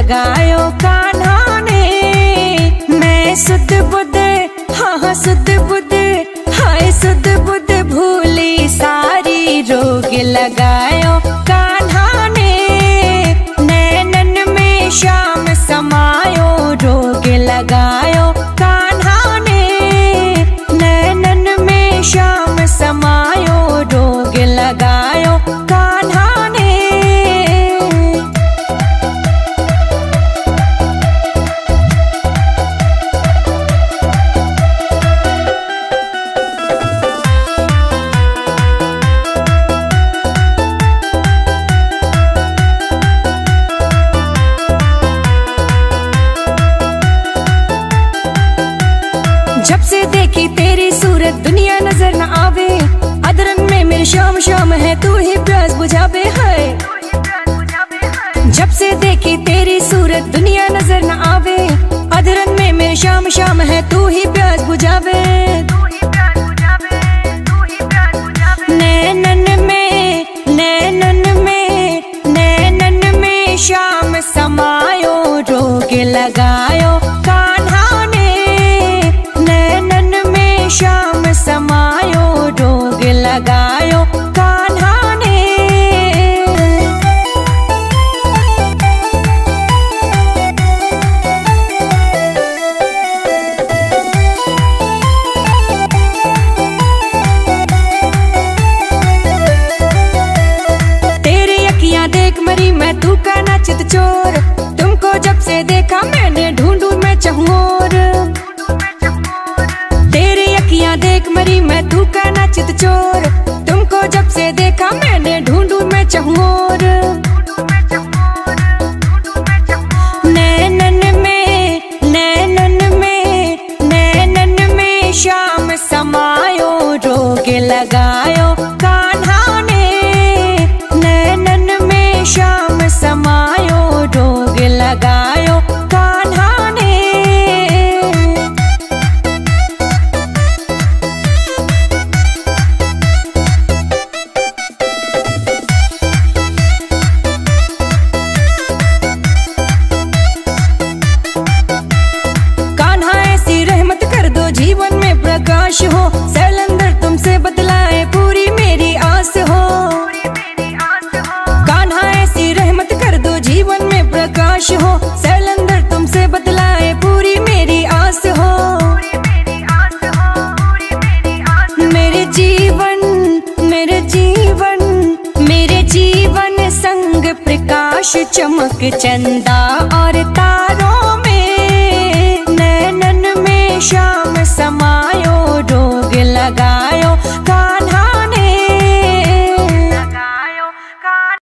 लगायो कान्हा ने। मैं सुध बुध, हाँ सुध बुध, हाय सुध बुध भूली सारी रोग लगायो कान्हा ने। नैनन में श्याम समायो रोग लगायो कान्हा ने। नैनन में श्याम समायो रोग लगायो कान्हा ने। जब से देखी तेरी सूरत दुनिया नजर न आवे। अदरन में मेरे शाम शाम है तू ही प्यास बुझावे है। जब से देखी तेरी सूरत दुनिया नजर न आवे। अदरन में मेरे शाम शाम है तू ही प्यास बुझावे। नैनन में, नैनन में, नैनन में श्याम समायो रोग लगायो कान्हा ने। नैनन में श्याम समायो रोग लगायो कान्हा ने। तेरी अखियां देख मरी मैं तू का नाचित चोर। तुमको जब से देखा मैंने ढूंढू मैं चाहूं और। तेरी अखियां देख मरी मैं तू का नाचित चोर। तुमको जब से देखा मैंने ढूंढू मैं चाहूं और। नैनन में, नैनन में, नैनन में श्याम समायो रोग लगायो कान्हा ने। नैनन में श्याम समायो रोग लगायो कान्हा ने। जीवन में प्रकाश हो सैलंदर तुमसे बदलाए पूरी मेरी आस हो। कान्हा ऐसी रहमत कर दो जीवन में प्रकाश हो सैलंदर तुमसे बदलाए पूरी मेरी आस हो। मेरे जीवन, मेरे जीवन, मेरे जीवन संग प्रकाश चमक चंदा और तारों